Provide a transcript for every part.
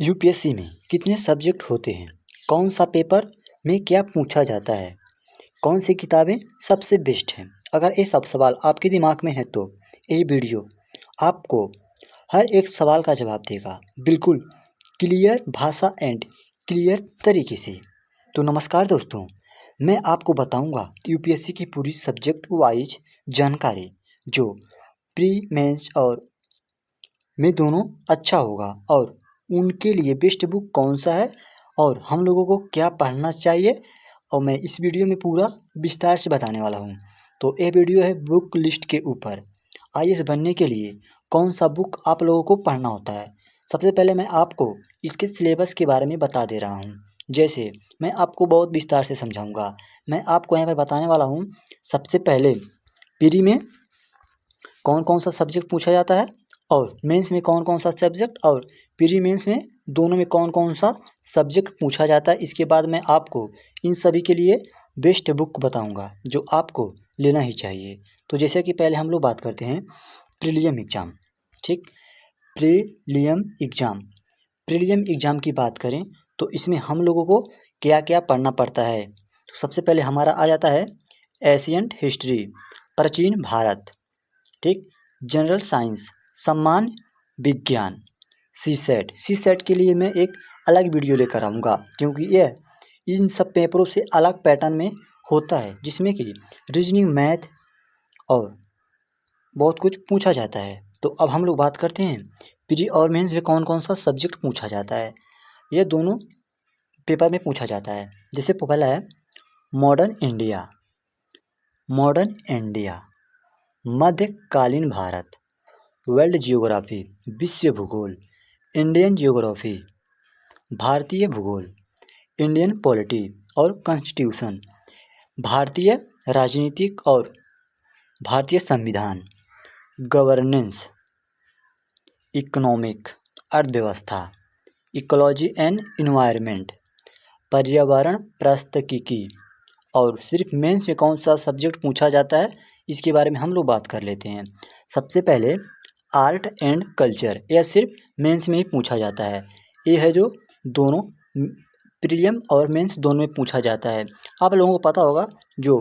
UPSC में कितने subject होते हैं, कौन सा पेपर में क्या पूछा जाता है, कौन सी किताबें सबसे बेस्ट हैं। अगर ये सब सवाल आपके दिमाग में है तो ये वीडियो आपको हर एक सवाल का जवाब देगा, बिल्कुल क्लियर भाषा एंड क्लियर तरीके से। तो नमस्कार दोस्तों, मैं आपको बताऊंगा यूपीएससी की पूरी सब्जेक्ट वाइज जानकारी जो प्री मेंस और में दोनों अच्छा होगा और उनके लिए बेस्ट बुक कौन सा है और हम लोगों को क्या पढ़ना चाहिए, और मैं इस वीडियो में पूरा विस्तार से बताने वाला हूँ। तो ये वीडियो है बुक लिस्ट के ऊपर आईएएस बनने के लिए कौन सा बुक आप लोगों को पढ़ना होता है। सबसे पहले मैं आपको इसके सिलेबस के बारे में बता दे रहा हूँ। जैसे मैं आपको बहुत विस्तार से समझाऊंगा। मैं आपको यहाँ पर बताने वाला हूँ सबसे पहले प्री में कौन कौन सा सब्जेक्ट पूछा जाता है और मेंस में कौन कौन सा सब्जेक्ट, और प्री मेंस में दोनों में कौन कौन सा सब्जेक्ट पूछा जाता है। इसके बाद मैं आपको इन सभी के लिए बेस्ट बुक बताऊंगा जो आपको लेना ही चाहिए। तो जैसे कि पहले हम लोग बात करते हैं प्रीलिम एग्ज़ाम। ठीक, प्रीलिम एग्ज़ाम। प्रीलिम एग्ज़ाम की बात करें तो इसमें हम लोगों को क्या क्या पढ़ना पड़ता है। तो सबसे पहले हमारा आ जाता है एशियंट हिस्ट्री, प्राचीन भारत। ठीक, जनरल साइंस, सामान्य विज्ञान, सी सेट के लिए मैं एक अलग वीडियो लेकर आऊँगा क्योंकि यह इन सब पेपरों से अलग पैटर्न में होता है, जिसमें कि रीजनिंग, मैथ और बहुत कुछ पूछा जाता है। तो अब हम लोग बात करते हैं प्री और मेंस में कौन कौन सा सब्जेक्ट पूछा जाता है। ये दोनों पेपर में पूछा जाता है। जैसे पहला है मॉडर्न इंडिया, मॉडर्न इंडिया, मध्यकालीन भारत, वर्ल्ड जियोग्राफी, विश्व भूगोल, इंडियन जियोग्राफी, भारतीय भूगोल, इंडियन पॉलिटी और कॉन्स्टिट्यूशन, भारतीय राजनीतिक और भारतीय संविधान, गवर्नेंस, इकोनॉमिक, अर्थव्यवस्था, इकोलॉजी एंड इन्वायरमेंट, पर्यावरण पारिस्थितिकी। और सिर्फ मेंस में कौन सा सब्जेक्ट पूछा जाता है इसके बारे में हम लोग बात कर लेते हैं। सबसे पहले आर्ट एंड कल्चर, यह सिर्फ मेंस में ही पूछा जाता है। ये है जो दोनों प्रीलिम और मेंस दोनों में पूछा जाता है। आप लोगों को पता होगा जो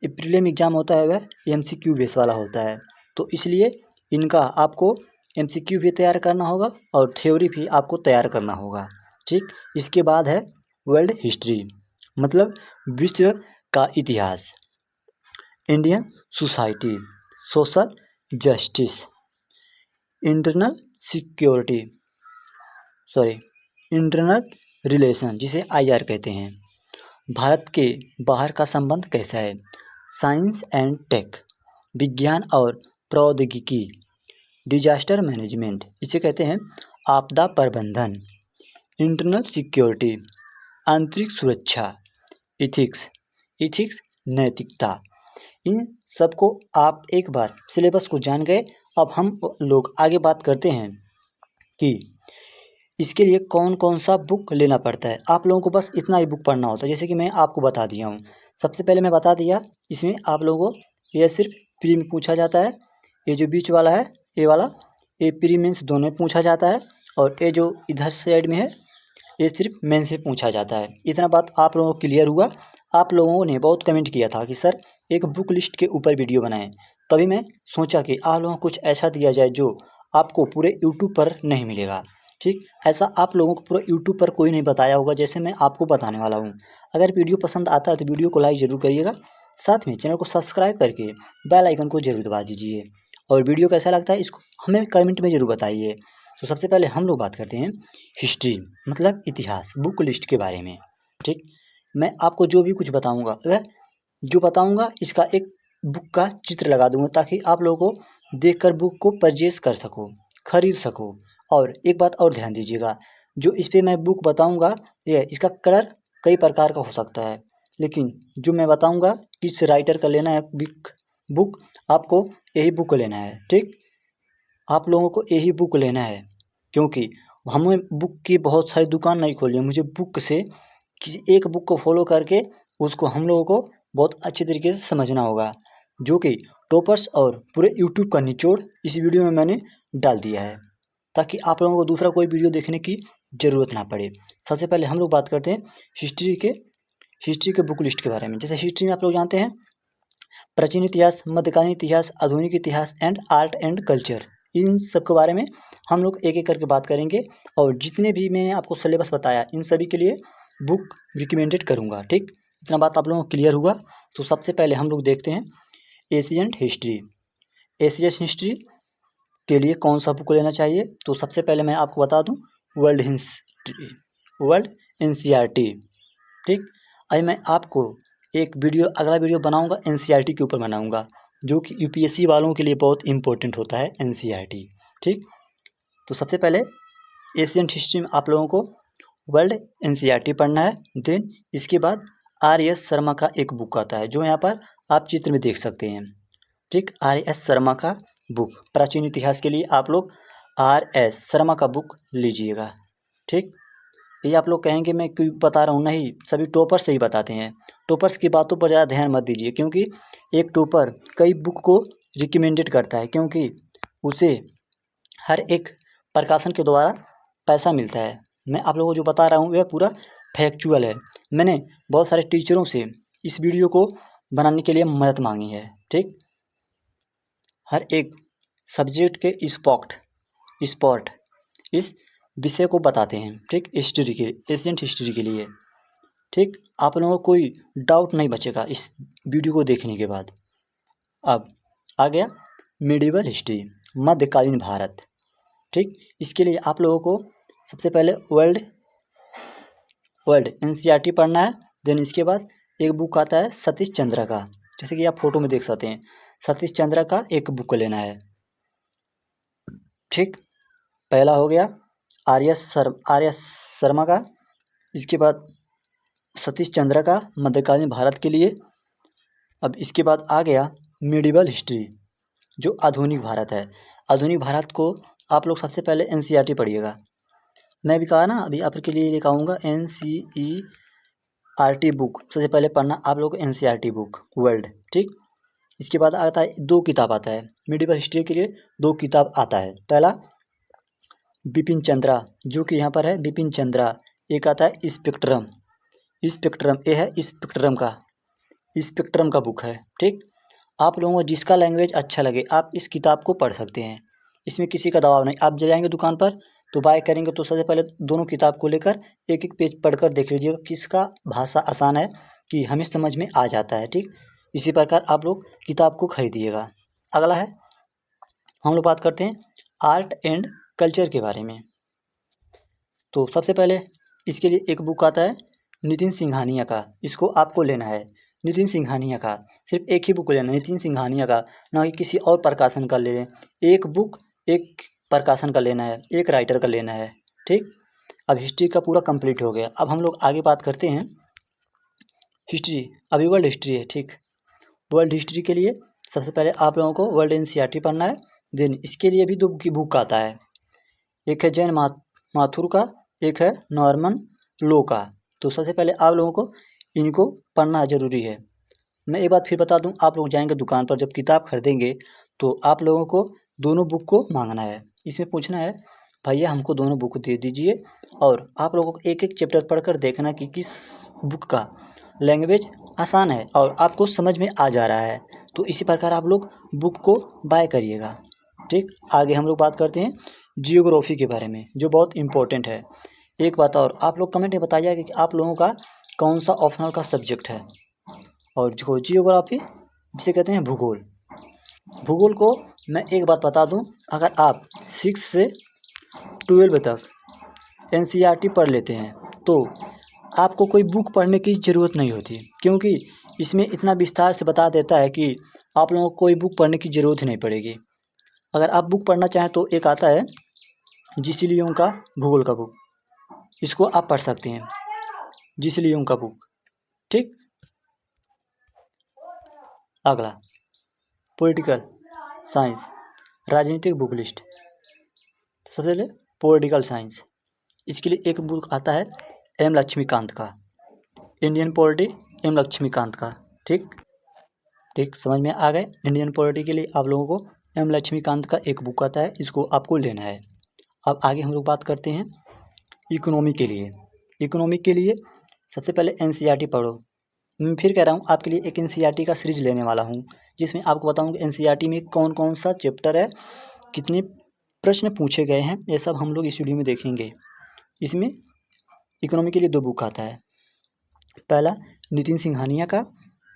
प्रीलिम एग्ज़ाम होता है वह एमसीक्यू बेस वाला होता है, तो इसलिए इनका आपको एमसीक्यू भी तैयार करना होगा और थ्योरी भी आपको तैयार करना होगा। ठीक, इसके बाद है वर्ल्ड हिस्ट्री, मतलब विश्व का इतिहास, Indian society, social justice, internal security, internal relation जिसे आईआर कहते हैं, भारत के बाहर का संबंध कैसा है, साइंस एंड टेक, विज्ञान और प्रौद्योगिकी, डिजास्टर मैनेजमेंट इसे कहते हैं आपदा प्रबंधन, इंटरनल सिक्योरिटी, आंतरिक सुरक्षा, इथिक्स नैतिकता। इन सबको आप एक बार सिलेबस को जान गए। अब हम लोग आगे बात करते हैं कि इसके लिए कौन कौन सा बुक लेना पड़ता है। आप लोगों को बस इतना ही बुक पढ़ना होता है, जैसे कि मैं आपको बता दिया हूँ। सबसे पहले मैं बता दिया, इसमें आप लोगों को यह सिर्फ प्री में पूछा जाता है। ये जो बीच वाला है ये वाला, ये प्री मेंस दोनों में पूछा जाता है, और ये जो इधर साइड में है ये सिर्फ मेंस में पूछा जाता है। इतना बात आप लोगों को क्लियर हुआ। आप लोगों ने बहुत कमेंट किया था कि सर एक बुक लिस्ट के ऊपर वीडियो बनाएं, तभी मैं सोचा कि आप लोगों को कुछ ऐसा दिया जाए जो आपको पूरे यूट्यूब पर नहीं मिलेगा। ठीक, ऐसा आप लोगों को पूरा यूट्यूब पर कोई नहीं बताया होगा जैसे मैं आपको बताने वाला हूँ। अगर वीडियो पसंद आता है तो वीडियो को लाइक ज़रूर करिएगा, साथ में चैनल को सब्सक्राइब करके बेल आइकन को जरूर दबा दीजिए, और वीडियो कैसा लगता है इसको हमें कमेंट में ज़रूर बताइए। तो सबसे पहले हम लोग बात करते हैं हिस्ट्री, मतलब इतिहास, बुक लिस्ट के बारे में। ठीक, मैं आपको जो भी कुछ बताऊँगा वह जो बताऊँगा इसका एक बुक का चित्र लगा दूँगा ताकि आप लोगों को देखकर बुक को परचेज कर सको, खरीद सको। और एक बात और ध्यान दीजिएगा, जो इस पे मैं बुक बताऊंगा ये इसका कलर कई प्रकार का हो सकता है, लेकिन जो मैं बताऊंगा किस राइटर का लेना है बुक आपको यही बुक लेना है। ठीक, आप लोगों को यही बुक लेना है क्योंकि हमें बुक की बहुत सारी दुकान नहीं खोली है। मुझे बुक से किसी एक बुक को फॉलो करके उसको हम लोगों को बहुत अच्छे तरीके से समझना होगा, जो कि टॉपर्स और पूरे यूट्यूब का निचोड़ इस वीडियो में मैंने डाल दिया है, ताकि आप लोगों को दूसरा कोई वीडियो देखने की ज़रूरत ना पड़े। सबसे पहले हम लोग बात करते हैं हिस्ट्री के बुक लिस्ट के बारे में। जैसे हिस्ट्री में आप लोग जानते हैं प्राचीन इतिहास, मध्यकालीन इतिहास, आधुनिक इतिहास एंड आर्ट एंड कल्चर। इन सब के बारे में हम लोग एक एक करके बात करेंगे और जितने भी मैंने आपको सिलेबस बताया इन सभी के लिए बुक रिकमेंडेड करूँगा। ठीक, इतना बात आप लोगों को क्लियर हुआ। तो सबसे पहले हम लोग देखते हैं एशियंट हिस्ट्री। एशियन हिस्ट्री के लिए कौन सा बुक लेना चाहिए? तो सबसे पहले मैं आपको बता दूं वर्ल्ड हिस्ट्री, वर्ल्ड एनसीईआरटी। ठीक, अभी मैं आपको एक अगला वीडियो बनाऊंगा एनसीईआरटी के ऊपर बनाऊंगा, जो कि यूपीएससी वालों के लिए बहुत इंपॉर्टेंट होता है एनसीईआरटी। ठीक, तो सबसे पहले एशियन हिस्ट्री में आप लोगों को वर्ल्ड एनसीईआरटी पढ़ना है। देन इसके बाद आर.एस. शर्मा का एक बुक आता है जो यहाँ पर आप चित्र में देख सकते हैं। ठीक, आर.एस. शर्मा का बुक प्राचीन इतिहास के लिए आप लोग आर.एस. शर्मा का बुक लीजिएगा। ठीक, ये आप लोग कहेंगे मैं क्यों बता रहा हूँ, नहीं सभी टॉपर्स से ही बताते हैं। टॉपर्स की बातों पर ज़्यादा ध्यान मत दीजिए, क्योंकि एक टॉपर कई बुक को रिकमेंडेड करता है, क्योंकि उसे हर एक प्रकाशन के द्वारा पैसा मिलता है। मैं आप लोगों को जो बता रहा हूँ वह पूरा फैक्चुअल है। मैंने बहुत सारे टीचरों से इस वीडियो को बनाने के लिए मदद मांगी है। ठीक, हर एक सब्जेक्ट के स्पॉट इस विषय को बताते हैं। ठीक, हिस्ट्री के एशियंट हिस्ट्री के लिए। ठीक, आप लोगों को कोई डाउट नहीं बचेगा इस वीडियो को देखने के बाद। अब आ गया मिडिवल हिस्ट्री, मध्यकालीन भारत। ठीक, इसके लिए आप लोगों को सबसे पहले वर्ल्ड एनसीईआरटी पढ़ना है। देन इसके बाद एक बुक आता है सतीश चंद्र का, जैसे कि आप फोटो में देख सकते हैं, सतीश चंद्र का एक बुक लेना है। ठीक, पहला हो गया आर.एस. शर्मा का, इसके बाद सतीश चंद्र का मध्यकालीन भारत के लिए। अब इसके बाद आ गया मिडिवल हिस्ट्री जो आधुनिक भारत है। आधुनिक भारत को आप लोग सबसे पहले एनसीईआरटी पढ़िएगा। मैं भी कहा ना अभी आपके लिए लेकर आऊँगा एनसीईआरटी बुक। सबसे पहले पढ़ना आप लोग एनसीईआरटी बुक वर्ल्ड। ठीक, इसके बाद आता है दो किताब आता है मिडिवल हिस्ट्री के लिए, दो किताब आता है। पहला बिपिन चंद्रा, जो कि यहाँ पर है बिपिन चंद्रा। एक आता है स्पेक्ट्रम, ये है स्पेक्ट्रम का बुक है। ठीक, आप लोगों को जिसका लैंग्वेज अच्छा लगे आप इस किताब को पढ़ सकते हैं, इसमें किसी का दबाव नहीं। आप जाएंगे दुकान पर तो बाय करेंगे तो सबसे पहले दोनों किताब को लेकर एक एक पेज पढ़कर देख लीजिएगा किसका भाषा आसान है कि हमें समझ में आ जाता है। ठीक, इसी प्रकार आप लोग किताब को खरीदिएगा। अगला है हम लोग बात करते हैं आर्ट एंड कल्चर के बारे में। तो सबसे पहले इसके लिए एक बुक आता है नितिन सिंघानिया का, इसको आपको लेना है। नितिन सिंघानिया का सिर्फ एक ही बुक लेना है, नितिन सिंघानिया का, ना कि किसी और प्रकाशन का ले लें। एक बुक एक प्रकाशन का लेना है, एक राइटर का लेना है। ठीक, अब हिस्ट्री का पूरा कंप्लीट हो गया। अब हम लोग आगे बात करते हैं हिस्ट्री, अभी वर्ल्ड हिस्ट्री है। ठीक, वर्ल्ड हिस्ट्री के लिए सबसे पहले आप लोगों को वर्ल्ड एनसीईआरटी पढ़ना है। देन इसके लिए भी दो की बुक आता है, एक है जैन माथुर का, एक है नॉर्मन लो का। तो सबसे पहले आप लोगों को इनको पढ़ना ज़रूरी है। मैं एक बात फिर बता दूं, आप लोग जाएंगे दुकान पर जब किताब खरीदेंगे तो आप लोगों को दोनों बुक को मांगना है। इसमें पूछना है भैया हमको दोनों बुक दे दीजिए, और आप लोगों को एक एक चैप्टर पढ़कर देखना कि किस बुक का लैंग्वेज आसान है और आपको समझ में आ जा रहा है। तो इसी प्रकार आप लोग बुक को बाय करिएगा। ठीक, आगे हम लोग बात करते हैं जियोग्राफी के बारे में, जो बहुत इम्पोर्टेंट है। एक बात और, आप लोग कमेंट में बताइएगा कि आप लोगों का कौन सा ऑप्शनल का सब्जेक्ट है। और जो जियोग्राफी जिसे कहते हैं भूगोल को मैं एक बात बता दूं, अगर आप 6 से 12 तक एनसीईआरटी पढ़ लेते हैं तो आपको कोई बुक पढ़ने की ज़रूरत नहीं होती, क्योंकि इसमें इतना विस्तार से बता देता है कि आप लोगों को कोई बुक पढ़ने की ज़रूरत ही नहीं पड़ेगी। अगर आप बुक पढ़ना चाहें तो एक आता है जिसिलियों का भूगोल का बुक, इसको आप पढ़ सकते हैं, जिसिलियों का बुक। ठीक, अगला पॉलिटिकल साइंस, राजनीतिक बुक लिस्ट। सबसे पहले पॉलिटिकल साइंस, इसके लिए एक बुक आता है एम लक्ष्मीकांत का, इंडियन पॉलिटी एम लक्ष्मीकांत का। ठीक, समझ में आ गए। इंडियन पॉलिटी के लिए आप लोगों को एम लक्ष्मीकांत का एक बुक आता है, इसको आपको लेना है। अब आगे हम लोग बात करते हैं इकोनॉमी के लिए सबसे पहले एनसीईआरटी पढ़ो। मैं फिर कह रहा हूँ आपके लिए एक एनसीईआरटी का सीरीज लेने वाला हूँ, जिसमें आपको बताऊँगा एनसीईआरटी में कौन कौन सा चैप्टर है, कितने प्रश्न पूछे गए हैं, ये सब हम लोग इस वीडियो में देखेंगे। इसमें इकोनॉमी के लिए 2 बुक आता है। पहला नितिन सिंघानिया का,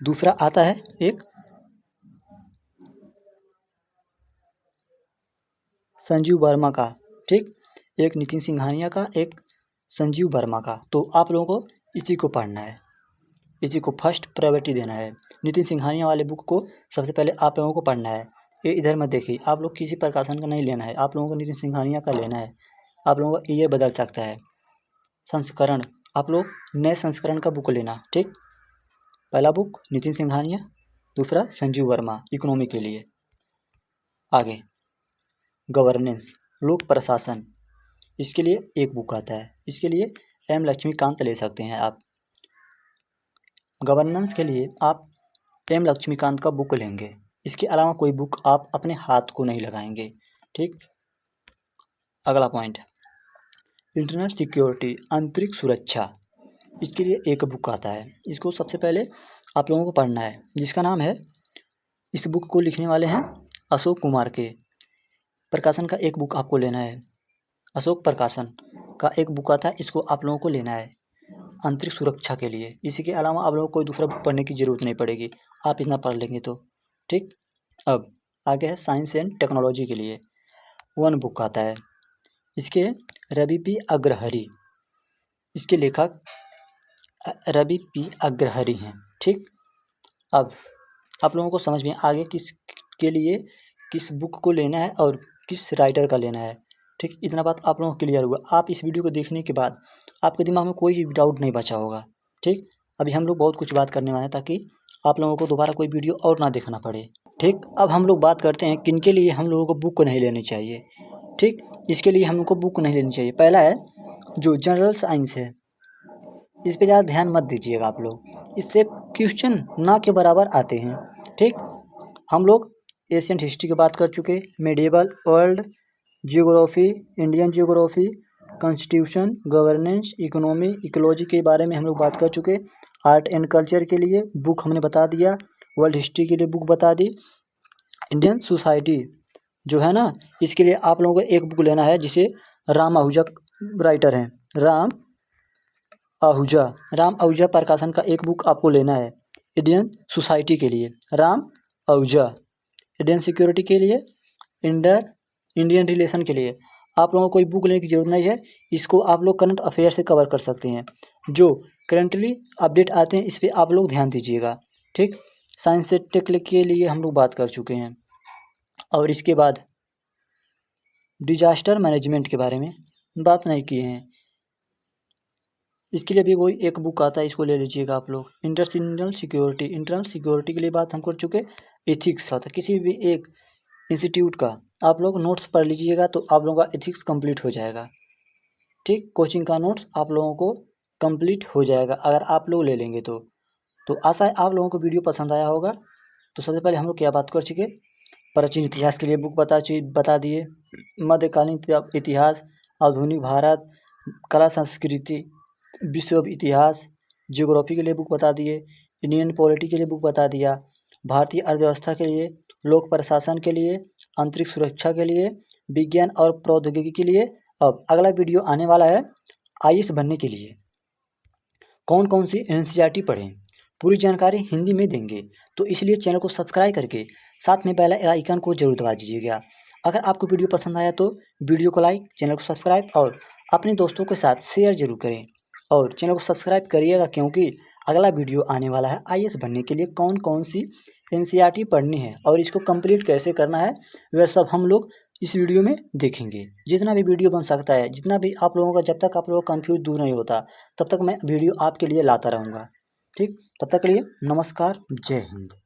दूसरा आता है एक संजीव वर्मा का। ठीक, एक नितिन सिंघानिया का, एक संजीव वर्मा का। तो आप लोगों को इसी को पढ़ना है, इसी को फर्स्ट प्रायोरिटी देना है। नितिन सिंघानिया वाले बुक को सबसे पहले आप लोगों को पढ़ना है। ये इधर मत देखिए, आप लोग किसी प्रकाशन का नहीं लेना है, आप लोगों को नितिन सिंघानिया का लेना है। आप लोगों का ये बदल सकता है संस्करण, आप लोग नए संस्करण का बुक लेना। ठीक, पहला बुक नितिन सिंघानिया, दूसरा संजीव वर्मा इकोनॉमी के लिए। आगे गवर्नेंस, लोक प्रशासन, इसके लिए एक बुक आता है। इसके लिए एम लक्ष्मीकांत ले सकते हैं आप। गवर्नेंस के लिए आप एम लक्ष्मीकांत का बुक लेंगे, इसके अलावा कोई बुक आप अपने हाथ को नहीं लगाएंगे। ठीक, अगला पॉइंट इंटरनल सिक्योरिटी, आंतरिक सुरक्षा, इसके लिए एक बुक आता है। इसको सबसे पहले आप लोगों को पढ़ना है, जिसका नाम है, इस बुक को लिखने वाले हैं अशोक कुमार के। प्रकाशन का एक बुक आपको लेना है, अशोक प्रकाशन का एक बुक आता है, इसको आप लोगों को लेना है आंतरिक सुरक्षा के लिए। इसी के अलावा आप लोगों को कोई दूसरा बुक पढ़ने की ज़रूरत नहीं पड़ेगी, आप इतना पढ़ लेंगे तो। ठीक, अब आगे है साइंस एंड टेक्नोलॉजी के लिए 1 बुक आता है। इसके रवि पी अग्रहरि, इसके लेखक रवि पी अग्रहरि हैं। ठीक, अब आप लोगों को समझ में आगे किसके लिए किस बुक को लेना है और किस राइटर का लेना है। ठीक, इतना बात आप लोगों को क्लियर हुआ। आप इस वीडियो को देखने के बाद आपके दिमाग में कोई डाउट नहीं बचा होगा। ठीक, अभी हम लोग बहुत कुछ बात करने वाले हैं, ताकि आप लोगों को दोबारा कोई वीडियो और ना देखना पड़े। ठीक, अब हम लोग बात करते हैं किनके लिए हम लोगों को बुक नहीं लेनी चाहिए। ठीक, इसके लिए हम लोग को बुक नहीं लेनी चाहिए। पहला है जो जनरल साइंस है, इस पे ज़्यादा ध्यान मत दीजिएगा आप लोग, इससे क्वेश्चन ना के बराबर आते हैं। ठीक, हम लोग एशियंट हिस्ट्री की बात कर चुके, medieval, world geography, Indian geography, constitution, governance, economy, ecology के बारे में हम लोग बात कर चुके। आर्ट एंड कल्चर के लिए बुक हमने बता दिया, वर्ल्ड हिस्ट्री के लिए बुक बता दी। इंडियन सोसाइटी जो है ना, इसके लिए आप लोगों को एक बुक लेना है, जिसे राम आहूजा राइटर हैं, राम आहूजा प्रकाशन का एक बुक आपको लेना है। इंडियन सोसाइटी के लिए राम आहूजा, इंडियन सिक्योरिटी के लिए, इंडियन रिलेशन के लिए आप लोगों को कोई बुक लेने की ज़रूरत नहीं है। इसको आप लोग करंट अफेयर से कवर कर सकते हैं, जो करंटली अपडेट आते हैं, इस पर आप लोग ध्यान दीजिएगा। ठीक, साइंस से टेक के लिए हम लोग बात कर चुके हैं, और इसके बाद डिजास्टर मैनेजमेंट के बारे में बात नहीं किए हैं। इसके लिए भी कोई एक बुक आता है, इसको ले लीजिएगा आप लोग। इंटरनल सिक्योरिटी के लिए बात हम कर चुके। एथिक्स आता है किसी भी एक इंस्टीट्यूट का, आप लोग नोट्स पढ़ लीजिएगा तो आप लोगों का एथिक्स कंप्लीट हो जाएगा। ठीक, कोचिंग का नोट्स आप लोगों को कंप्लीट हो जाएगा अगर आप लोग ले लेंगे तो आशा है आप लोगों को वीडियो पसंद आया होगा। तो सबसे पहले हम लोग क्या बात कर चुके, प्राचीन इतिहास के लिए बुक बता दिए, मध्यकालीन इतिहास, आधुनिक भारत, कला संस्कृति, विश्व इतिहास, जियोग्राफी के लिए बुक बता दिए, इंडियन पॉलिटी के लिए बुक बता दिया, भारतीय अर्थव्यवस्था के लिए, लोक प्रशासन के लिए, आंतरिक सुरक्षा के लिए, विज्ञान और प्रौद्योगिकी के लिए। अब अगला वीडियो आने वाला है आईएएस बनने के लिए कौन कौन सी एनसीईआरटी पढ़ें, पूरी जानकारी हिंदी में देंगे। तो इसलिए चैनल को सब्सक्राइब करके साथ में बेल आइकन को जरूर दबा दीजिएगा। अगर आपको वीडियो पसंद आया तो वीडियो को लाइक, चैनल को सब्सक्राइब और अपने दोस्तों के साथ शेयर जरूर करें, और चैनल को सब्सक्राइब करिएगा, क्योंकि अगला वीडियो आने वाला है आईएएस बनने के लिए कौन कौन सी एनसीईआरटी पढ़नी है और इसको कंप्लीट कैसे करना है, वह सब हम लोग इस वीडियो में देखेंगे। जितना भी वीडियो बन सकता है, जितना भी आप लोगों का, जब तक आप लोगों का कंफ्यूज दूर नहीं होता तब तक मैं वीडियो आपके लिए लाता रहूँगा। ठीक, तब तक के लिए नमस्कार, जय हिंद।